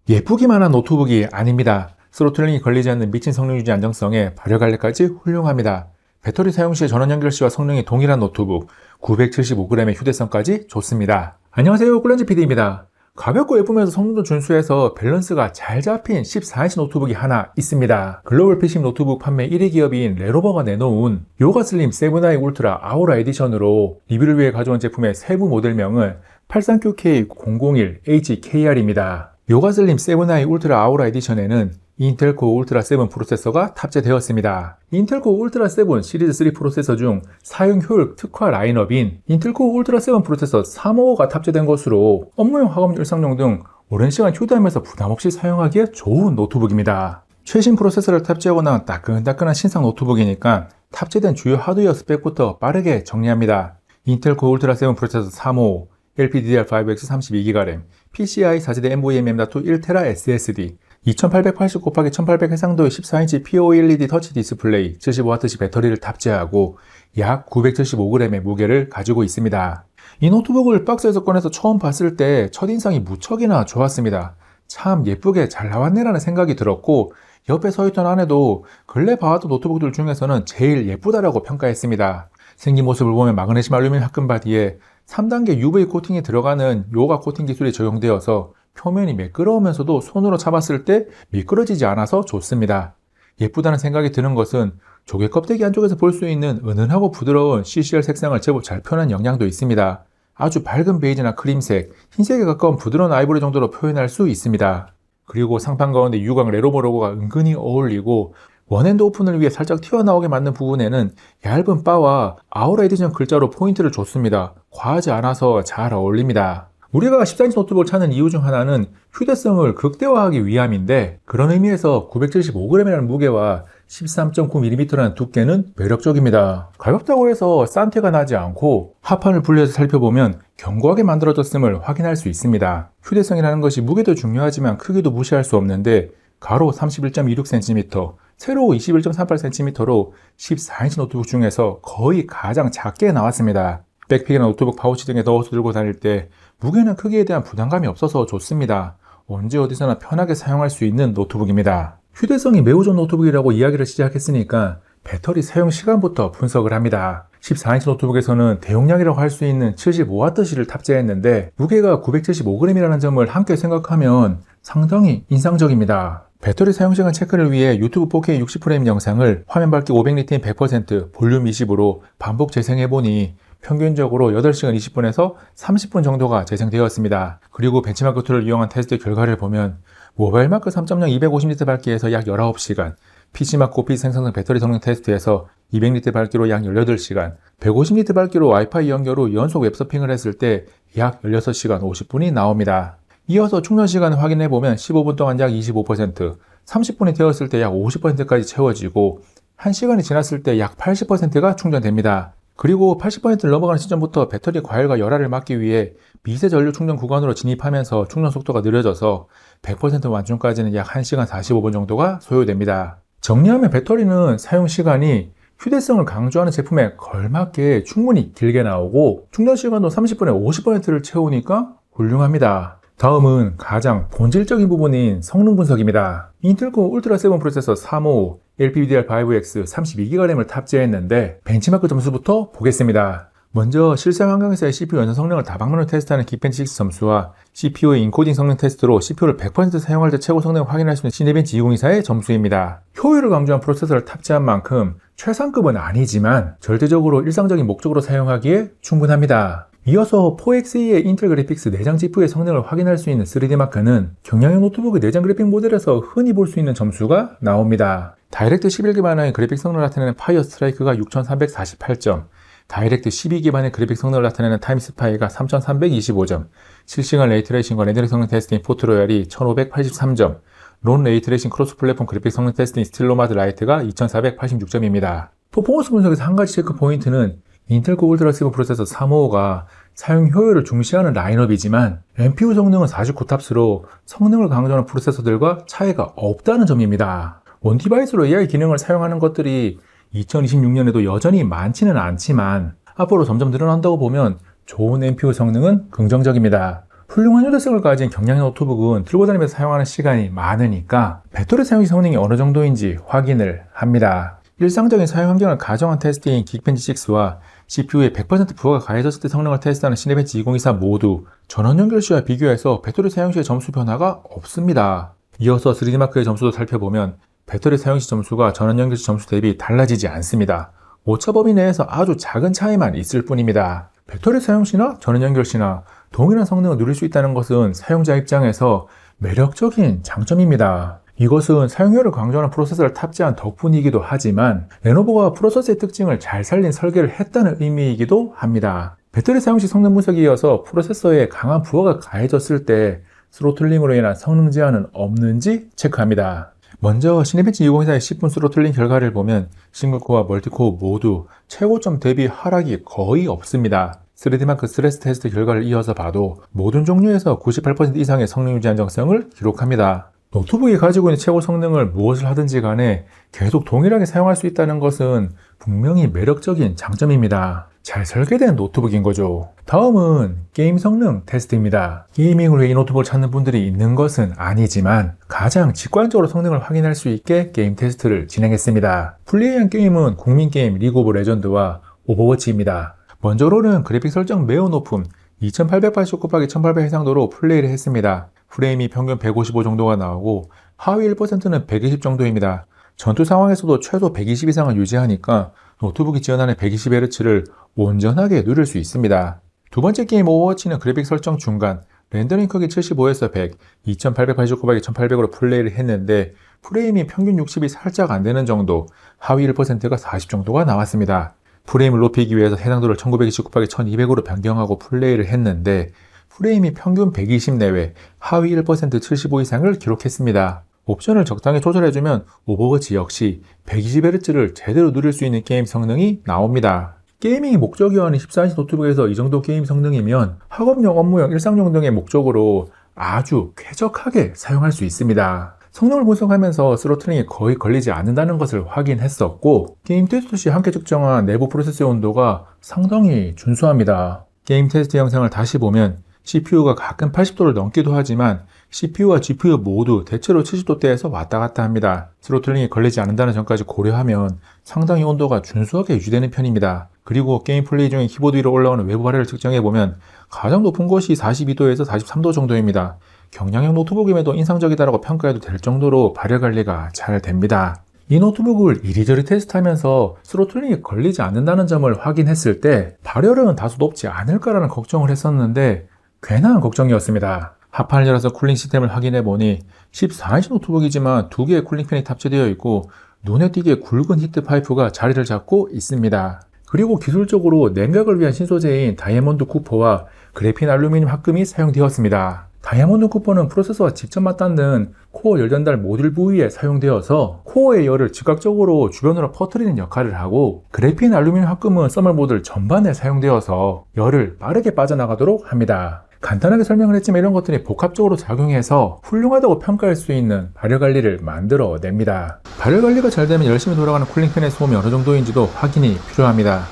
예쁘기만 한 노트북이 아닙니다. 스로틀링이 걸리지 않는 미친 성능 유지 안정성에 발열 관리까지 훌륭합니다. 배터리 사용 시에 전원 연결 시와 성능이 동일한 노트북, 975g의 휴대성까지 좋습니다. 안녕하세요, 꿀렌즈 PD입니다. 가볍고 예쁘면서 성능도 준수해서 밸런스가 잘 잡힌 14인치 노트북이 하나 있습니다. 글로벌 PC 노트북 판매 1위 기업인 레노버가 내놓은 요가 슬림 7i 울트라 아우라 에디션으로 리뷰를 위해 가져온 제품의 세부 모델명은 83QK001HKR입니다. 요가 슬림 7i 울트라 아우라 에디션에는 인텔 코어 울트라 7 프로세서가 탑재되었습니다. 인텔 코어 울트라 7 시리즈 3 프로세서 중 사용 효율 특화 라인업인 인텔 코어 울트라 7 프로세서 355가 탑재된 것으로 업무용, 학업, 일상용 등 오랜 시간 휴대하면서 부담없이 사용하기에 좋은 노트북입니다. 최신 프로세서를 탑재하고 나온 따끈따끈한 신상 노트북이니까 탑재된 주요 하드웨어 스펙부터 빠르게 정리합니다. 인텔 코어 울트라 7 프로세서 355, LPDDR5X 32GB 램, PCI 4세대 NVMe M.2 1TB SSD, 2880x1800 해상도의 14인치 POLED 터치 디스플레이, 75Wc 배터리를 탑재하고 약 975g의 무게를 가지고 있습니다. 이 노트북을 박스에서 꺼내서 처음 봤을 때 첫인상이 무척이나 좋았습니다. 참 예쁘게 잘 나왔네라는 생각이 들었고, 옆에 서있던 아내도 근래 봐왔던 노트북들 중에서는 제일 예쁘다라고 평가했습니다. 생긴 모습을 보면 마그네슘 알루미늄 합금 바디에 3단계 UV 코팅이 들어가는 요가 코팅 기술이 적용되어서 표면이 매끄러우면서도 손으로 잡았을 때 미끄러지지 않아서 좋습니다. 예쁘다는 생각이 드는 것은 조개 껍데기 안쪽에서 볼 수 있는 은은하고 부드러운 CCL 색상을 제법 잘 표현한 영향도 있습니다. 아주 밝은 베이지나 크림색, 흰색에 가까운 부드러운 아이보리 정도로 표현할 수 있습니다. 그리고 상판 가운데 유광 레노버 로고가 은근히 어울리고, 원핸드 오픈을 위해 살짝 튀어나오게 만든 부분에는 얇은 바와 아우라 에디션 글자로 포인트를 줬습니다. 과하지 않아서 잘 어울립니다. 우리가 14인치 노트북을 찾는 이유 중 하나는 휴대성을 극대화하기 위함인데, 그런 의미에서 975g이라는 무게와 13.9mm라는 두께는 매력적입니다. 가볍다고 해서 싼 티가 나지 않고 하판을 분리해서 살펴보면 견고하게 만들어졌음을 확인할 수 있습니다. 휴대성이라는 것이 무게도 중요하지만 크기도 무시할 수 없는데, 가로 31.26cm, 세로 21.38cm로 14인치 노트북 중에서 거의 가장 작게 나왔습니다. 백팩이나 노트북 파우치 등에 넣어서 들고 다닐 때 무게나 크기에 대한 부담감이 없어서 좋습니다. 언제 어디서나 편하게 사용할 수 있는 노트북입니다. 휴대성이 매우 좋은 노트북이라고 이야기를 시작했으니까 배터리 사용 시간부터 분석을 합니다. 14인치 노트북에서는 대용량이라고 할 수 있는 75WC를 탑재했는데 무게가 975g이라는 점을 함께 생각하면 상당히 인상적입니다. 배터리 사용시간 체크를 위해 유튜브 4K 60프레임 영상을 화면 밝기 500니트인 100% 볼륨 20으로 반복 재생해보니 평균적으로 8시간 20분에서 30분 정도가 재생되었습니다. 그리고 벤치마크 툴을 이용한 테스트 결과를 보면 모바일 마크 3.0 250리터 밝기에서 약 19시간, PC마크 오피스 생성성 배터리 성능 테스트에서 200리터 밝기로 약 18시간, 150리터 밝기로 와이파이 연결 후 연속 웹서핑을 했을 때 약 16시간 50분이 나옵니다. 이어서 충전 시간을 확인해보면 15분 동안 약 25%, 30분이 되었을 때 약 50%까지 채워지고 1시간이 지났을 때 약 80%가 충전됩니다. 그리고 80%를 넘어가는 시점부터 배터리 과열과 열화를 막기 위해 미세 전류 충전 구간으로 진입하면서 충전 속도가 느려져서 100% 완충까지는 약 1시간 45분 정도가 소요됩니다. 정리하면 배터리는 사용 시간이 휴대성을 강조하는 제품에 걸맞게 충분히 길게 나오고, 충전 시간도 30분에 50%를 채우니까 훌륭합니다. 다음은 가장 본질적인 부분인 성능 분석입니다. 인텔 코어 울트라 7 프로세서 355, LPDDR5X 32GB 램을 탑재했는데 벤치마크 점수부터 보겠습니다. 먼저 실생 환경에서의 CPU 연산 성능을 다방면으로 테스트하는 긱벤치 6 점수와 CPU의 인코딩 성능 테스트로 CPU를 100% 사용할 때 최고 성능을 확인할 수 있는 시네벤치 2024의 점수입니다. 효율을 강조한 프로세서를 탑재한 만큼 최상급은 아니지만 절대적으로 일상적인 목적으로 사용하기에 충분합니다. 이어서 4X의 인텔 그래픽스 내장 GPU의 성능을 확인할 수 있는 3D 마크는 경량형 노트북의 내장 그래픽 모델에서 흔히 볼 수 있는 점수가 나옵니다. 다이렉트 11 기반의 그래픽 성능을 나타내는 파이어 스트라이크가 6348점, 다이렉트 12 기반의 그래픽 성능을 나타내는 타임스파이가 3325점, 실시간 레이트레이싱과 렌더링 성능 테스트인 포트로얄이 1583점, 론 레이트레이싱 크로스 플랫폼 그래픽 성능 테스트인 스틸로마드 라이트가 2486점입니다. 퍼포먼스 분석에서 한 가지 체크 포인트는 인텔 코어 울트라 7 프로세서 355가 사용 효율을 중시하는 라인업이지만 NPU 성능은 49탑스로 성능을 강조하는 프로세서들과 차이가 없다는 점입니다. 원 디바이스로 AI 기능을 사용하는 것들이 2026년에도 여전히 많지는 않지만 앞으로 점점 늘어난다고 보면 좋은 NPU 성능은 긍정적입니다. 훌륭한 유대성을 가진 경량형 노트북은 들고 다니면서 사용하는 시간이 많으니까 배터리 사용시 성능이 어느 정도인지 확인을 합니다. 일상적인 사용 환경을 가정한 테스트인 긱벤치 6와 CPU에 100% 부하가 가해졌을 때 성능을 테스트하는 시네벤치 2024 모두 전원 연결 시와 비교해서 배터리 사용 시의 점수 변화가 없습니다. 이어서 3D마크의 점수도 살펴보면 배터리 사용 시 점수가 전원 연결 시 점수 대비 달라지지 않습니다. 오차 범위 내에서 아주 작은 차이만 있을 뿐입니다. 배터리 사용 시나 전원 연결 시나 동일한 성능을 누릴 수 있다는 것은 사용자 입장에서 매력적인 장점입니다. 이것은 사용료를 강조하는 프로세서를 탑재한 덕분이기도 하지만 레노버가 프로세서의 특징을 잘 살린 설계를 했다는 의미이기도 합니다. 배터리 사용 시 성능 분석에 이어서 프로세서에 강한 부하가 가해졌을 때 스로틀링으로 인한 성능 제한은 없는지 체크합니다. 먼저 시네벤치 2024의 10분 스로틀링 결과를 보면 싱글코어와 멀티코어 모두 최고점 대비 하락이 거의 없습니다. 3D마크 스트레스 테스트 결과를 이어서 봐도 모든 종류에서 98% 이상의 성능 유지 안정성을 기록합니다. 노트북이 가지고 있는 최고 성능을 무엇을 하든지 간에 계속 동일하게 사용할 수 있다는 것은 분명히 매력적인 장점입니다. 잘 설계된 노트북인 거죠. 다음은 게임 성능 테스트입니다. 게이밍을 위해 이 노트북을 찾는 분들이 있는 것은 아니지만 가장 직관적으로 성능을 확인할 수 있게 게임 테스트를 진행했습니다. 플레이한 게임은 국민 게임 리그 오브 레전드와 오버워치입니다. 먼저로는 그래픽 설정 매우 높은 2880x1800 해상도로 플레이를 했습니다. 프레임이 평균 155 정도가 나오고 하위 1%는 120 정도입니다. 전투 상황에서도 최소 120 이상을 유지하니까 노트북이 지원하는 120Hz를 온전하게 누릴 수 있습니다. 두 번째 게임 오버워치는 그래픽 설정 중간, 렌더링 크기 75에서 100, 2880x1800으로 플레이를 했는데 프레임이 평균 60이 살짝 안 되는 정도, 하위 1%가 40 정도가 나왔습니다. 프레임을 높이기 위해서 해상도를 1920x1200으로 변경하고 플레이를 했는데 프레임이 평균 120 내외, 하위 1% 75 이상을 기록했습니다. 옵션을 적당히 조절해주면 오버워치 역시 120Hz를 제대로 누릴 수 있는 게임 성능이 나옵니다. 게이밍이 목적이어하는 14인치 노트북에서 이 정도 게임 성능이면 학업용, 업무용, 일상용 등의 목적으로 아주 쾌적하게 사용할 수 있습니다. 성능을 분석하면서 스로틀링이 거의 걸리지 않는다는 것을 확인했었고 게임 테스트 시 함께 측정한 내부 프로세서의 온도가 상당히 준수합니다. 게임 테스트 영상을 다시 보면 CPU가 가끔 80도를 넘기도 하지만 CPU와 GPU 모두 대체로 70도대에서 왔다 갔다 합니다. 스로틀링이 걸리지 않는다는 점까지 고려하면 상당히 온도가 준수하게 유지되는 편입니다. 그리고 게임 플레이 중에 키보드 위로 올라오는 외부 발열을 측정해보면 가장 높은 곳이 42도에서 43도 정도입니다. 경량형 노트북임에도 인상적이다라고 평가해도 될 정도로 발열 관리가 잘 됩니다. 이 노트북을 이리저리 테스트하면서 스로틀링이 걸리지 않는다는 점을 확인했을 때 발열은 다소 높지 않을까라는 걱정을 했었는데 괜한 걱정이었습니다. 하판을 열어서 쿨링 시스템을 확인해보니 14인치 노트북이지만 두 개의 쿨링팬이 탑재되어 있고 눈에 띄게 굵은 히트 파이프가 자리를 잡고 있습니다. 그리고 기술적으로 냉각을 위한 신소재인 다이아몬드 쿠퍼와 그래핀 알루미늄 합금이 사용되었습니다. 다이아몬드 쿠퍼는 프로세서와 직접 맞닿는 코어 열 전달 모듈 부위에 사용되어서 코어의 열을 즉각적으로 주변으로 퍼뜨리는 역할을 하고 그래핀 알루미늄 합금은 서멀 모듈 전반에 사용되어서 열을 빠르게 빠져나가도록 합니다. 간단하게 설명을 했지만 이런 것들이 복합적으로 작용해서 훌륭하다고 평가할 수 있는 발열 관리를 만들어냅니다. 발열 관리가 잘 되면 열심히 돌아가는 쿨링팬의 소음이 어느 정도인지도 확인이 필요합니다.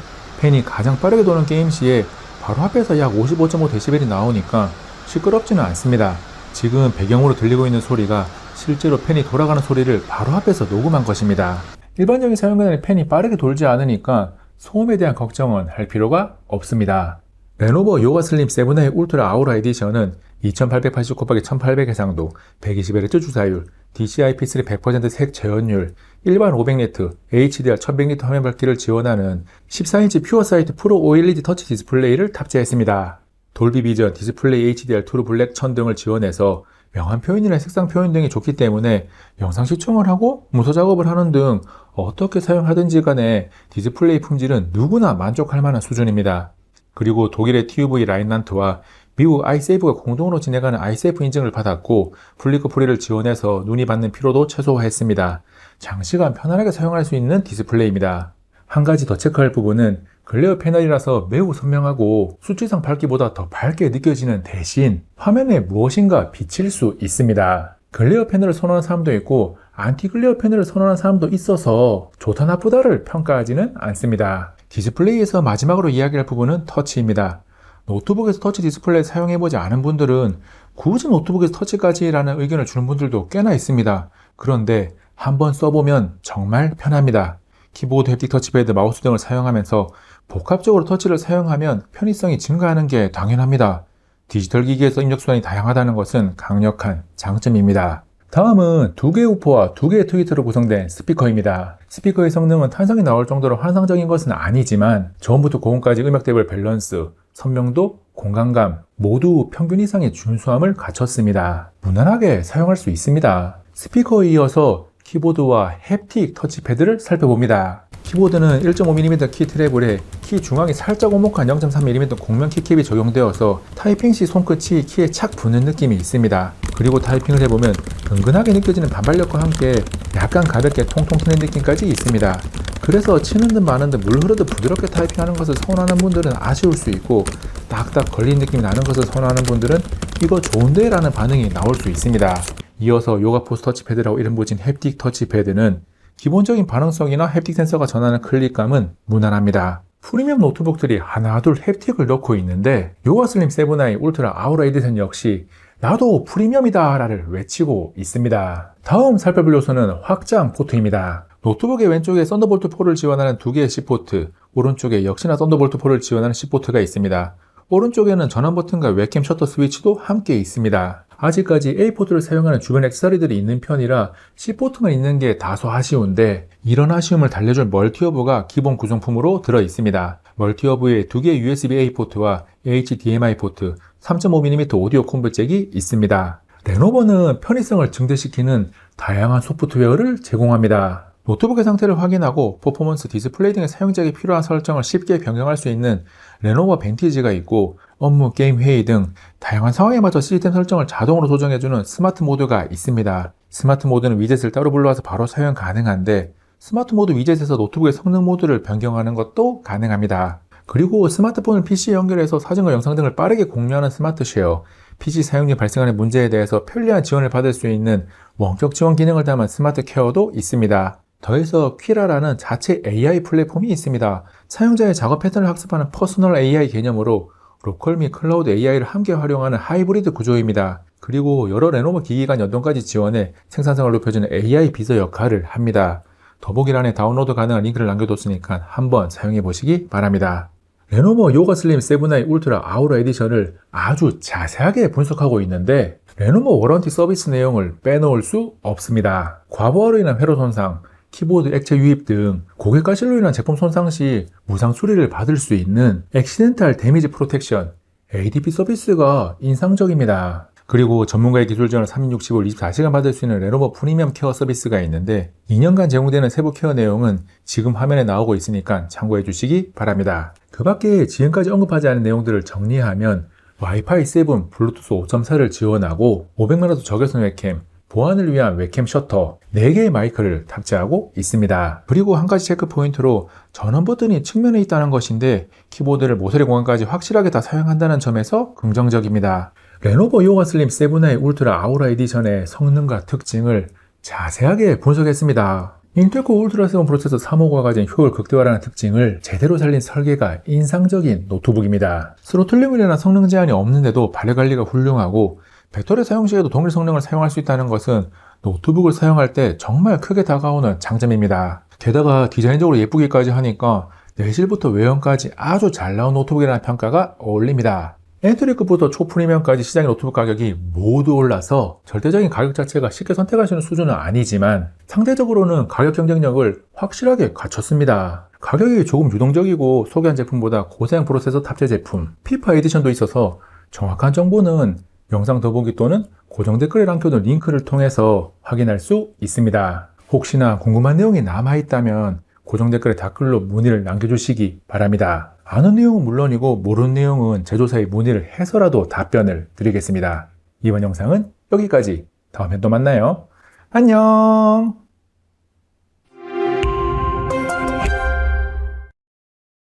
팬이 가장 빠르게 도는 게임 시에 바로 앞에서 약 55.5dB이 나오니까 시끄럽지는 않습니다. 지금 배경으로 들리고 있는 소리가 실제로 팬이 돌아가는 소리를 바로 앞에서 녹음한 것입니다. 일반적인 사용자는 팬이 빠르게 돌지 않으니까 소음에 대한 걱정은 할 필요가 없습니다. 레노버 요가 슬림 7i 울트라 아우라 에디션은 2880x1800 해상도, 120Hz 주사율, DCI-P3 100% 색 재현율, 일반 500니트, HDR 1100니트 화면 밝기를 지원하는 14인치 퓨어사이트 프로 OLED 터치 디스플레이를 탑재했습니다. 돌비 비전, 디스플레이 HDR 트루 블랙 1000 등을 지원해서 명암 표현이나 색상 표현 등이 좋기 때문에 영상 시청을 하고 문서 작업을 하는 등 어떻게 사용하든지 간에 디스플레이 품질은 누구나 만족할 만한 수준입니다. 그리고 독일의 TUV 라인란트와 미국 아이세이프가 공동으로 진행하는 아이세이프 인증을 받았고 플리커 프리를 지원해서 눈이 받는 피로도 최소화했습니다. 장시간 편안하게 사용할 수 있는 디스플레이입니다. 한 가지 더 체크할 부분은 글레어 패널이라서 매우 선명하고 수치상 밝기보다 더 밝게 느껴지는 대신 화면에 무엇인가 비칠 수 있습니다. 글레어 패널을 선호하는 사람도 있고 안티 글레어 패널을 선호하는 사람도 있어서 좋다 나쁘다를 평가하지는 않습니다. 디스플레이에서 마지막으로 이야기할 부분은 터치입니다. 노트북에서 터치 디스플레이 사용해보지 않은 분들은 굳이 노트북에서 터치까지라는 의견을 주는 분들도 꽤나 있습니다. 그런데 한번 써보면 정말 편합니다. 키보드, 햅틱 터치패드, 마우스 등을 사용하면서 복합적으로 터치를 사용하면 편의성이 증가하는 게 당연합니다. 디지털 기기에서 입력 수단이 다양하다는 것은 강력한 장점입니다. 다음은 두 개의 우퍼와 두 개의 트위터로 구성된 스피커입니다. 스피커의 성능은 탄성이 나올 정도로 환상적인 것은 아니지만 저음부터 고음까지 음역 대별 밸런스, 선명도, 공간감 모두 평균 이상의 준수함을 갖췄습니다. 무난하게 사용할 수 있습니다. 스피커에 이어서 키보드와 햅틱 터치패드를 살펴봅니다. 키보드는 1.5mm 키 트래블에 키 중앙이 살짝 오목한 0.3mm 곡면 키캡이 적용되어서 타이핑 시 손끝이 키에 착 붙는 느낌이 있습니다. 그리고 타이핑을 해보면 은근하게 느껴지는 반발력과 함께 약간 가볍게 통통 튀는 느낌까지 있습니다. 그래서 치는 듯 마는 듯 물 흐르듯 부드럽게 타이핑하는 것을 선호하는 분들은 아쉬울 수 있고, 딱딱 걸린 느낌이 나는 것을 선호하는 분들은 이거 좋은데? 라는 반응이 나올 수 있습니다. 이어서 요가포스 터치패드라고 이름 붙인 햅틱 터치패드는 기본적인 반응성이나 햅틱 센서가 전하는 클릭감은 무난합니다. 프리미엄 노트북들이 하나둘 햅틱을 넣고 있는데 요가슬림 7i 울트라 아우라 에디션 역시 나도 프리미엄이다 라를 외치고 있습니다. 다음 살펴볼 요소는 확장 포트입니다. 노트북의 왼쪽에 썬더볼트 4를 지원하는 두 개의 C포트, 오른쪽에 역시나 썬더볼트 4를 지원하는 C포트가 있습니다. 오른쪽에는 전원 버튼과 웹캠 셔터 스위치도 함께 있습니다. 아직까지 A포트를 사용하는 주변 액세서리들이 있는 편이라 C포트만 있는 게 다소 아쉬운데, 이런 아쉬움을 달래줄 멀티허브가 기본 구성품으로 들어 있습니다. 멀티허브에 두 개의 USB-A 포트와 HDMI 포트, 3.5mm 오디오 콤보 잭이 있습니다. 레노버는 편의성을 증대시키는 다양한 소프트웨어를 제공합니다. 노트북의 상태를 확인하고 퍼포먼스, 디스플레이 등의 사용자에게 필요한 설정을 쉽게 변경할 수 있는 레노버 벤티지가 있고, 업무, 게임, 회의 등 다양한 상황에 맞춰 시스템 설정을 자동으로 조정해주는 스마트 모드가 있습니다. 스마트 모드는 위젯을 따로 불러와서 바로 사용 가능한데, 스마트 모드 위젯에서 노트북의 성능 모드를 변경하는 것도 가능합니다. 그리고 스마트폰을 PC에 연결해서 사진과 영상 등을 빠르게 공유하는 스마트 쉐어, PC 사용률 발생하는 문제에 대해서 편리한 지원을 받을 수 있는 원격 지원 기능을 담은 스마트 케어도 있습니다. 더해서 퀴라라는 자체 AI 플랫폼이 있습니다. 사용자의 작업 패턴을 학습하는 퍼스널 AI 개념으로 로컬 및 클라우드 AI를 함께 활용하는 하이브리드 구조입니다. 그리고 여러 레노버 기기 간 연동까지 지원해 생산성을 높여주는 AI 비서 역할을 합니다. 더보기란에 다운로드 가능한 링크를 남겨뒀으니까 한번 사용해 보시기 바랍니다. 레노버 요가슬림 7i 울트라 아우라 에디션을 아주 자세하게 분석하고 있는데, 레노버 워런티 서비스 내용을 빼놓을 수 없습니다. 과부하로 인한 회로 손상, 키보드 액체 유입 등 고객 과실로 인한 제품 손상 시 무상 수리를 받을 수 있는 액시덴탈 데미지 프로텍션 ADP 서비스가 인상적입니다. 그리고 전문가의 기술 지원을 365일 24시간 받을 수 있는 레노버 프리미엄 케어 서비스가 있는데, 2년간 제공되는 세부 케어 내용은 지금 화면에 나오고 있으니까 참고해 주시기 바랍니다. 그 밖에 지금까지 언급하지 않은 내용들을 정리하면 와이파이 7, 블루투스 5.4를 지원하고 500만원도 저결선 웹캠, 보안을 위한 웹캠 셔터, 4개의 마이크를 탑재하고 있습니다. 그리고 한 가지 체크 포인트로 전원 버튼이 측면에 있다는 것인데, 키보드를 모서리 공간까지 확실하게 다 사용한다는 점에서 긍정적입니다. 레노버 요가슬림 7i 울트라 아우라 에디션의 성능과 특징을 자세하게 분석했습니다. 인텔 코어 울트라 7 프로세서 3호가 가진 효율 극대화라는 특징을 제대로 살린 설계가 인상적인 노트북입니다. 스로틀링이나 성능 제한이 없는데도 발열관리가 훌륭하고, 배터리 사용 시에도 동일 성능을 사용할 수 있다는 것은 노트북을 사용할 때 정말 크게 다가오는 장점입니다. 게다가 디자인적으로 예쁘기까지 하니까 내실부터 외형까지 아주 잘 나온 노트북이라는 평가가 어울립니다. 엔트리급부터 초프리미엄까지 시장의 노트북 가격이 모두 올라서 절대적인 가격 자체가 쉽게 선택할 수 있는 수준은 아니지만, 상대적으로는 가격 경쟁력을 확실하게 갖췄습니다. 가격이 조금 유동적이고 소개한 제품보다 고사양 프로세서 탑재 제품, 피파 에디션도 있어서 정확한 정보는 영상 더보기 또는 고정 댓글에 남겨둔 링크를 통해서 확인할 수 있습니다. 혹시나 궁금한 내용이 남아있다면 고정 댓글에 댓글로 문의를 남겨주시기 바랍니다. 아는 내용은 물론이고 모르는 내용은 제조사에 문의를 해서라도 답변을 드리겠습니다. 이번 영상은 여기까지. 다음에 또 만나요. 안녕.